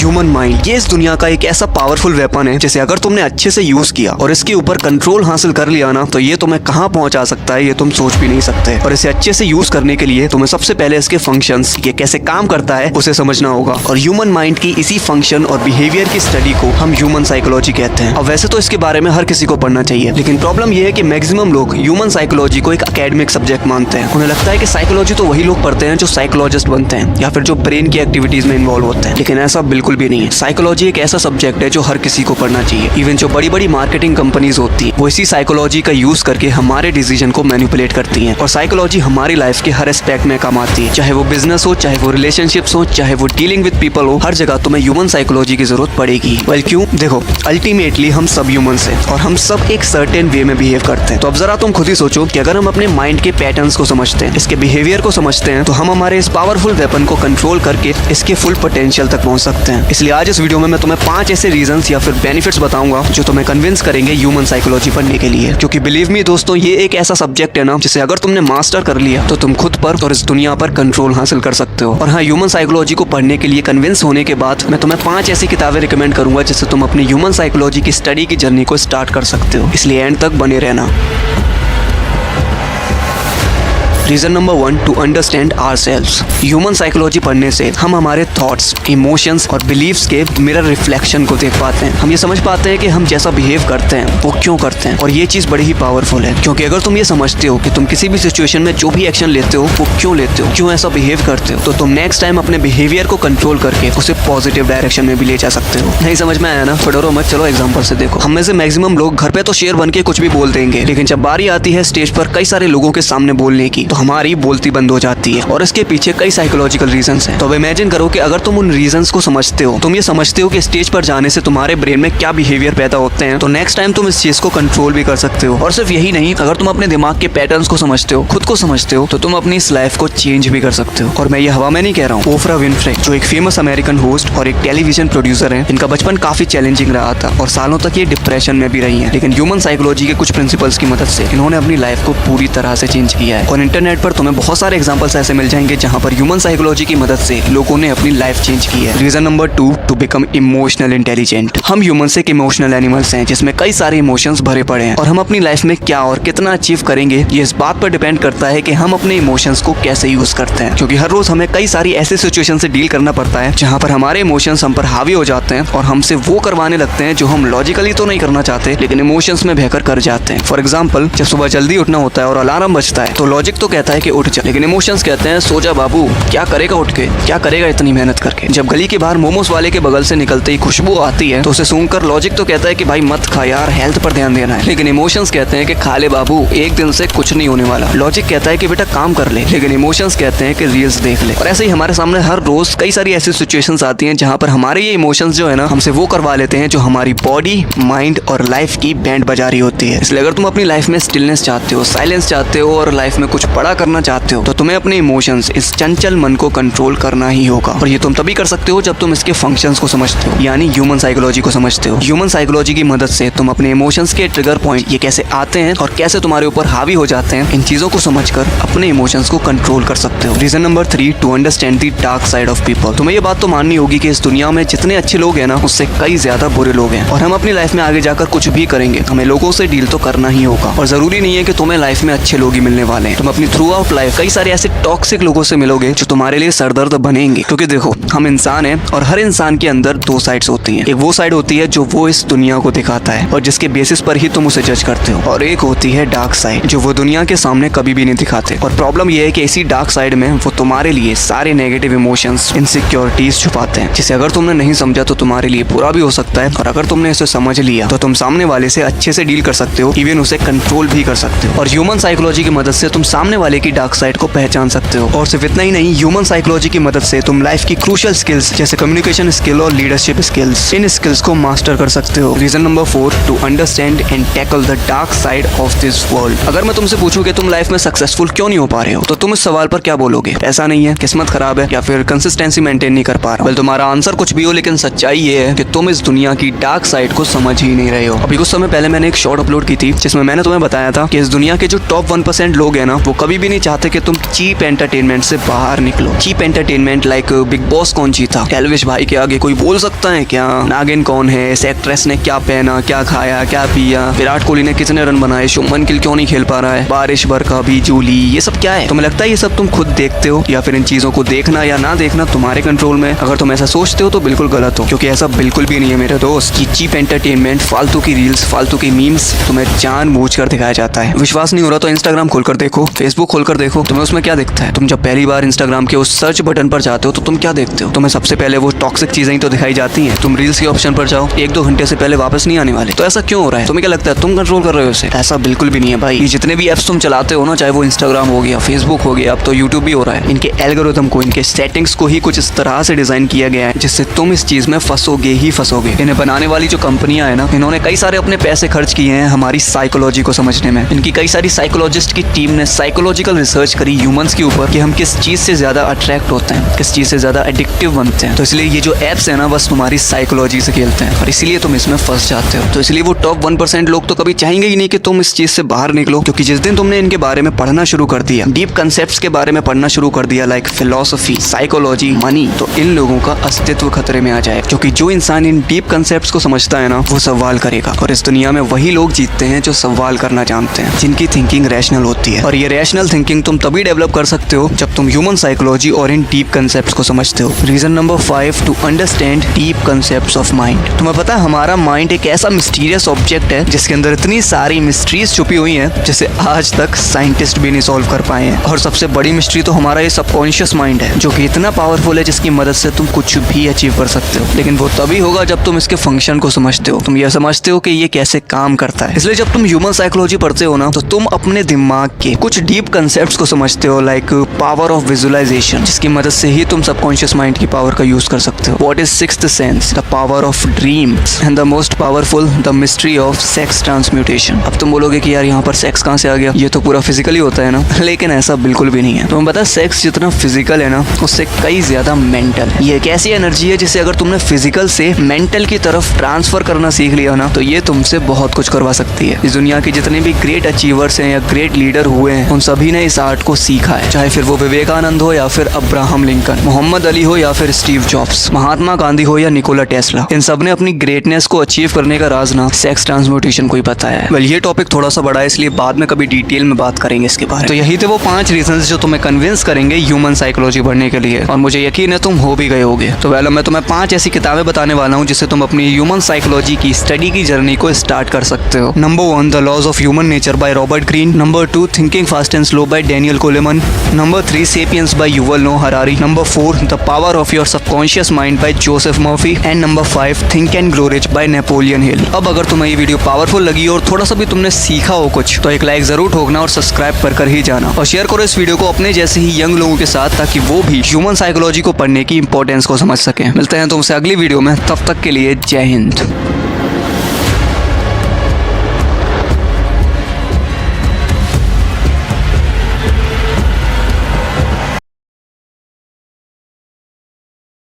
Human mind, ये इस दुनिया का एक ऐसा पावरफुल वेपन है जिसे अगर तुमने अच्छे से यूज किया और इसके ऊपर कंट्रोल हासिल कर लिया ना, तो ये तुम्हें कहां पहुंचा सकता है ये तुम सोच भी नहीं सकते। और इसे अच्छे से यूज करने के लिए तुम्हें सबसे पहले इसके फंक्शंस, ये कैसे काम करता है, उसे समझना होगा। और ह्यूमन माइंड की इसी फंक्शन और बिहेवियर की स्टडी को हम ह्यूमन साइकोलॉजी कहते हैं। अब वैसे तो इसके बारे में हर किसी को पढ़ना चाहिए, लेकिन प्रॉब्लम ये है कि मैक्सिमम लोग ह्यूमन साइकोलॉजी को एक एकेडमिक सब्जेक्ट मानते हैं। उन्हें लगता है कि साइकोलॉजी तो वही लोग पढ़ते हैं जो साइकोलॉजिस्ट बनते हैं या फिर जो ब्रेन की एक्टिविटीज में इन्वॉल्व होते हैं, लेकिन ऐसा बिल्कुल भी नहीं है। साइकोलॉजी एक ऐसा सब्जेक्ट है जो हर किसी को पढ़ना चाहिए। इवन जो बड़ी बड़ी मार्केटिंग कंपनीज होती है वो इसी साइकोलॉजी का यूज करके हमारे डिसीजन को मैनिपुलेट करती हैं। और साइकोलॉजी हमारी लाइफ के हर एस्पेक्ट में काम आती है, चाहे वो बिजनेस हो, चाहे वो रिलेशनशिप्स हो, चाहे वो डीलिंग विद पीपल हो, हर जगह तुम्हें ह्यूमन साइकोलॉजी की जरूरत पड़ेगी। वेल क्यों? देखो, अल्टीमेटली हम सब ह्यूमंस हैं और हम सब एक सर्टेन वे में बिहेव करते हैं। तो अब जरा तुम खुद ही सोचो कि अगर हम अपने माइंड के पैटर्न्स को समझते हैं, इसके बिहेवियर को समझते हैं, तो हम हमारे इस पावरफुल वेपन को कंट्रोल करके इसके फुल पोटेंशियल तक पहुंच सकते हैं। इसलिए आज इस वीडियो में मैं तुम्हें 5 ऐसे रीजंस या फिर बेनिफिट्स बताऊंगा जो तुम्हें कन्विंस करेंगे ह्यूमन साइकोलॉजी पढ़ने के लिए। क्योंकि बिलीव मी दोस्तों, ये एक ऐसा सब्जेक्ट है ना जिसे अगर तुमने मास्टर कर लिया तो तुम खुद पर और इस दुनिया पर कंट्रोल हासिल कर सकते हो। और हाँ, ह्यूमन साइकोलॉजी को पढ़ने के लिए कन्विंस होने के बाद मैं तुम्हें 5 ऐसी किताबें रिकमेंड करूंगा जिससे तुम अपनी ह्यूमन साइकोलॉजी की स्टडी की जर्नी को स्टार्ट कर सकते हो। इसलिए एंड तक बने रहना। Reason number 1, to understand ourselves. Human psychology पढ़ने से हम हमारे थॉट्स, इमोशंस और बिलीव्स के मिरर रिफ्लेक्शन को देख पाते हैं। हम ये समझ पाते हैं कि हम जैसा बिहेव करते हैं वो क्यों करते हैं। और ये चीज बड़ी ही पावरफुल है, क्योंकि अगर तुम ये समझते हो कि तुम किसी भी सिचुएशन में जो भी एक्शन लेते हो वो क्यों लेते हो, क्यों ऐसा बिहेव करते हो, तो तुम नेक्स्ट टाइम अपने बिहेवियर को कंट्रोल करके उसे पॉजिटिव डायरेक्शन में भी ले जा सकते हो। नहीं समझ में आया ना? फटोरो मत, चलो एग्जाम्पल से देखो। हम में से मैक्सिमम लोग घर पे तो शेर बन के कुछ भी बोल देंगे, लेकिन जब बारी आती है स्टेज पर कई सारे लोगों के सामने बोलने की, तो हमारी बोलती बंद हो जाती है। और इसके पीछे कई साइकोलॉजिकल रीजंस हैं। तो अब इमेजिन करो कि अगर तुम उन रीजंस को समझते हो, तुम ये समझते हो कि स्टेज पर जाने से तुम्हारे ब्रेन में क्या बिहेवियर पैदा होते हैं, तो नेक्स्ट टाइम तुम इस चीज को कंट्रोल भी कर सकते हो। और सिर्फ यही नहीं, अगर तुम अपने दिमाग के पैटर्न्स को समझते हो, खुद को समझते हो, तो तुम अपनी इस लाइफ को चेंज भी कर सकते हो। और मैं ये हवा में नहीं कह रहा हूँ। ओफ्रा विनफ्रे, जो एक फेमस अमेरिकन होस्ट और एक टेलीविजन प्रोड्यूसर है, इनका बचपन काफी चैलेंजिंग रहा था और सालों तक ये डिप्रेशन में भी रही है। लेकिन ह्यूमन साइकोलॉजी के कुछ प्रिंसिपल्स की मदद से इन्होंने अपनी लाइफ को पूरी तरह से चेंज किया है। और इंटरनेट पर तुम्हें बहुत सारे एग्जाम्पल्स ऐसे मिल जाएंगे जहां पर ह्यूमन साइकोलॉजी की मदद से लोगों ने अपनी लाइफ चेंज की है। Reason number 2, to become emotional intelligent. हम ह्यूमंस एक इमोशनल एनिमल्स हैं जिसमें कई सारे इमोशंस भरे पड़े हैं। और हम अपनी लाइफ में क्या और कितना अचीव करेंगे ये इस बात पर डिपेंड करता है कि हम अपने इमोशंस को कैसे यूज करते हैं। क्योंकि हर रोज हमें कई सारी ऐसी सिचुएशन से डील करना पड़ता है जहां पर हमारे इमोशंस हम पर हावी हो जाते हैं और हमसे वो करवाने लगते हैं जो हम लॉजिकली तो नहीं करना चाहते, लेकिन इमोशंस में बहकर कर जाते हैं। फॉर एग्जाम्पल, जब सुबह जल्दी उठना होता है और अलार्म बजता है तो लॉजिक तो कहता है कि उठ जा, लेकिन इमोशंस कहते हैं सो जा बाबू, क्या करेगा उठ के, क्या करेगा इतनी मेहनत करके। जब गली के बाहर मोमोस वाले के बगल से निकलते ही खुशबू आती है तो उसे सुनकर लॉजिक तो कहता है कि भाई मत खा यार, हेल्थ पर ध्यान देना है, लेकिन इमोशंस कहते हैं कि खा ले बाबू, एक दिन से कुछ नहीं होने वाला। लॉजिक कहता है कि बेटा काम कर ले, लेकिन इमोशंस कहते हैं कि रील्स देख ले। और ऐसे ही हमारे सामने हर रोज कई सारी ऐसी सिचुएशंस आती हैं जहां पर हमारे ये इमोशंस जो है ना, हमसे वो करवा लेते हैं जो हमारी बॉडी, माइंड और लाइफ की बैंड बजा रही होती है। इसलिए अगर तुम अपनी लाइफ में स्टिलनेस चाहते हो, साइलेंस चाहते हो और लाइफ में कुछ बड़ा करना चाहते हो, तो तुम्हें अपने इमोशंस, इस चंचल मन को कंट्रोल करना ही होगा। और ये तुम तभी कर सकते हो जब तुम इसके फंक्शंस को समझते हो, यानी ह्यूमन साइकोलॉजी को समझते हो। ह्यूमन साइकोलॉजी की मदद से तुम अपने इमोशंस के ट्रिगर पॉइंट, ये कैसे आते हैं और कैसे तुम्हारे ऊपर हावी हो जाते हैं, इन चीजों को समझकर अपने इमोशंस को कंट्रोल कर सकते हो। Reason number 3, to understand the dark side of people. तुम्हें ये बात तो माननी होगी कि इस दुनिया में जितने अच्छे लोग हैं ना, उससे कई ज्यादा बुरे लोग हैं। और हम अपनी लाइफ में आगे जाकर कुछ भी करेंगे, हमें लोगों से डील तो करना ही होगा। और जरूरी नहीं है कि तुम्हें लाइफ में अच्छे लोग ही मिलने वाले हैं। तुम अपनी थ्रू आउट लाइफ कई सारे ऐसे टॉक्सिक लोगों से मिलोगे जो तुम्हारे लिए सरदर्द बनेंगे। क्योंकि देखो, हम इंसान हैं और हर इंसान के अंदर 2 साइड्स होती हैं। एक वो साइड होती है जो वो इस दुनिया को दिखाता है और जिसके बेसिस पर ही तुम उसे जज करते हो, और एक होती है डार्क साइड जो वो दुनिया के सामने कभी भी नहीं दिखाते। और प्रॉब्लम ये है कि इसी डार्क साइड में वो तुम्हारे लिए सारे नेगेटिव इमोशंस, इनसिक्योरिटीज छुपाते हैं, जिसे अगर तुमने नहीं समझा तो तुम्हारे लिए बुरा भी हो सकता है, और अगर तुमने इसे समझ लिया तो तुम सामने वाले से अच्छे से डील कर सकते हो, इवन उसे कंट्रोल भी कर सकते हो। और ह्यूमन साइकोलॉजी की मदद से तुम सामने वाले की डार्क साइड को पहचान सकते हो। और सिर्फ इतना ही नहीं, ह्यूमन साइकोलॉजी की मदद से तुम लाइफ की क्रूशियल स्किल्स जैसे कम्युनिकेशन स्किल और लीडरशिप स्किल्स, इन स्किल्स को मास्टर कर सकते हो। Reason number 4, to understand and tackle the dark side of this world. अगर मैं तुमसे पूछूं कि तुम लाइफ में सक्सेसफुल क्यों नहीं हो पा रहे हो, तो तुम इस सवाल पर क्या बोलोगे? पैसा नहीं है, किस्मत खराब है, या फिर कंसिस्टेंसी मेंटेन नहीं कर पा रहा? तुम्हारा आंसर कुछ भी हो, लेकिन सच्चाई ये है कि तुम इस दुनिया की डार्क साइड को समझ ही नहीं रहे हो। अभी कुछ समय पहले मैंने एक शॉर्ट अपलोड की थी जिसमें मैंने तुम्हें बताया था कि इस दुनिया के जो टॉप 1% लोग हैं ना, वो कभी भी नहीं चाहते कि तुम चीप एंटरटेनमेंट से बाहर निकलो। Cheap entertainment like Bigg Boss कौन जीता, एल्विश भाई के आगे कोई बोल सकता है क्या, नागिन कौन है, इस एक्ट्रेस ने क्या पहना, क्या खाया, क्या पिया, विराट कोहली ने कितने रन बनाए, शुभमन गिल क्यों नहीं खेल पा रहा है, बारिश बरखा बिजली, ये सब क्या है? तुम्हें लगता है ये सब तुम खुद देखते हो, या फिर इन चीजों को देखना या ना देखना तुम्हारे कंट्रोल में? अगर तुम ऐसा सोचते हो तो बिल्कुल गलत हो, क्योंकि ऐसा बिल्कुल भी नहीं है मेरे दोस्त। की चीप एंटरटेनमेंट, फालतू की रील्स, फालतू की मीम्स तुम्हें जानबूझकर दिखाया जाता है। विश्वास नहीं हो रहा तो इंस्टाग्राम खोलकर देखो, फेसबुक खोलकर देखो, तुम्हें उसमें क्या दिखता है? तुम जब पहली बार इंस्टाग्राम के उस सर्च बटन पर जाते हो तो तुम क्या देखते हो? तुम्हें सबसे पहले वो टॉक्सिक चीजें ही तो दिखाई जाती हैं। तुम रील्स के ऑप्शन पर जाओ, 1-2 घंटे से पहले वापस नहीं आने वाले। तो ऐसा क्यों हो रहा है? तुम्हें क्या लगता है तुम कंट्रोल कर रहे हो इसे? ऐसा बिल्कुल भी नहीं है भाई। ये जितने भी एप्स तुम चलाते हो ना, चाहे वो इंस्टाग्राम हो गया, फेसबुक हो गया, अब तो यूट्यूब भी हो रहा है, इनके एल्गोरिथम को, इनके सेटिंग्स को ही कुछ इस तरह से डिजाइन किया गया है जिससे तुम इस चीज में फंसोगे ही फंसोगे। इन्हें बनाने वाली जो कंपनियां है ना, इन्होंने कई सारे अपने पैसे खर्च किए हैं हमारी साइकोलॉजी को समझने में। इनकी कई सारी साइकोलॉजिस्ट की टीम ने साइकोलॉजिकल रिसर्च करी ह्यूमंस के ऊपर कि हम किस चीज से ज्यादा अट्रैक्ट होते हैं, किस चीज से ज्यादा एडिक्टिव बनते हैं। तो इसलिए ये जो एप्स है ना, बस तुम्हारी साइकोलॉजी से खेलते हैं और इसीलिए तुम इसमें फंस जाते हो। तो इसलिए वो टॉप 1% लोग तो कभी चाहेंगे ही नहीं कि तुम इस चीज से बाहर निकलो, क्योंकि जिस दिन तुमने इनके बारे में पढ़ना शुरू कर दिया, डीप कंसेप्ट्स के बारे में पढ़ना शुरू कर दिया, लाइक फिलोसफी, साइकोलॉजी, मनी, तो इन लोगों का अस्तित्व खतरे में आ जाए। क्योंकि जो इंसान इन डीप कंसेप्ट्स को समझता है ना, वो सवाल करेगा, और इस दुनिया में वही लोग जीतते हैं जो सवाल करना जानते हैं, जिनकी थिंकिंग रैशनल होती है। और ये रैशनल थिंकिंग तुम तभी डेवलप कर सकते हो जब तुम ह्यूमन साइकोलॉजी और इन डीप कंसेप्ट्स को समझते हो। Reason number 5 to understand deep concepts of mind. तुम्हें पता है हमारा माइंड एक ऐसा मिस्टीरियस ऑब्जेक्ट है जिसके अंदर इतनी सारी मिस्ट्रीज छुपी हुई हैं जिसे आज तक साइंटिस्ट भी नहीं सॉल्व कर पाए हैं। और सबसे बड़ी मिस्ट्री तो हमारा ये सबकॉन्शियस माइंड है, जो कि इतना पावरफुल है जिसकी मदद से तुम कुछ भी अचीव कर सकते हो। लेकिन वो तभी होगा जब तुम इसके फंक्शन को समझते हो, तुम ये समझते हो कि ये कैसे काम करता है। इसलिए जब तुम ह्यूमन साइकोलॉजी पढ़ते हो ना, तो तुम अपने दिमाग के कुछ डीप कंसेप्ट्स को समझते हो, लाइक पावर ऑफ विजुअलाइजेशन, जिसकी मदद से ही तुम सबकॉन्शियस माइंड की पावर का यूज कर सकते हो। What is sixth sense, the power of dreams, and the most powerful, the mystery of sex transmutation. अब तुम बोलोगे कि यार यहाँ पर सेक्स कहाँ से आ गया, ये तो पूरा फिजिकली होता है ना, लेकिन ऐसा बिल्कुल भी नहीं है। तुम्हें पता है सेक्स जितना फिजिकल है ना, उससे कई ज्यादा मेंटल है। ये एक ऐसी एनर्जी है जिसे अगर तुमने फिजिकल से मेंटल की तरफ ट्रांसफर करना सीख लिया ना, तो ये तुमसे बहुत कुछ करवा सकती है। इस दुनिया के जितने भी ग्रेट अचीवर्स हैं या ग्रेट लीडर हुए हैं, उन सभी ने इस आर्ट को सीखा है, चाहे फिर वो विवेकानंद हो या फिर अब्राहम लिंकन, मोहम्मद अली हो या फिर स्टीव जॉब्स, महात्मा गांधी हो या निकोला टेस्ला, इन सब ने अपनी ग्रेटनेस को अचीव करने का राज ना सेक्स ट्रांसम्यूटेशन को ही बताया है। वेल, ये टॉपिक थोड़ा सा बड़ा है, इसलिए बाद में कभी डिटेल में बात करेंगे इसके बारे में। तो यही थे वो 5 रीजंस जो तुम्हें कन्विंस करेंगे ह्यूमन साइकोलॉजी पढ़ने के लिए, और मुझे यकीन है तुम हो भी गए होगे। तो वेल, मैं तुम्हें 5 ऐसी किताबें बताने वाला हूँ जिससे तुम अपनी ह्यूमन साइकोलॉजी की स्टडी की जर्नी को स्टार्ट कर सकते हो। Number 1, the laws of human nature by Robert Greene. Number 2, thinking fast and slow by Daniel Coleman. Number 3, Sapiens by Yuval Noah Harari. Number 4, the power of your subconscious mind by Joseph Murphy. And number 5, think and grow rich by Napoleon Hill. अब अगर तुम्हें ये video powerful लगी और थोड़ा सा भी तुमने सीखा हो कुछ, तो एक लाइक जरूर ठोकना और सब्सक्राइब कर ही जाना, और शेयर करो इस वीडियो को अपने जैसे ही यंग लोगों के साथ, ताकि वो भी ह्यूमन साइकोलॉजी को पढ़ने की इंपॉर्टेंस को समझ सकें। मिलते हैं तुमसे अगली वीडियो में, तब तक के लिए जय हिंद।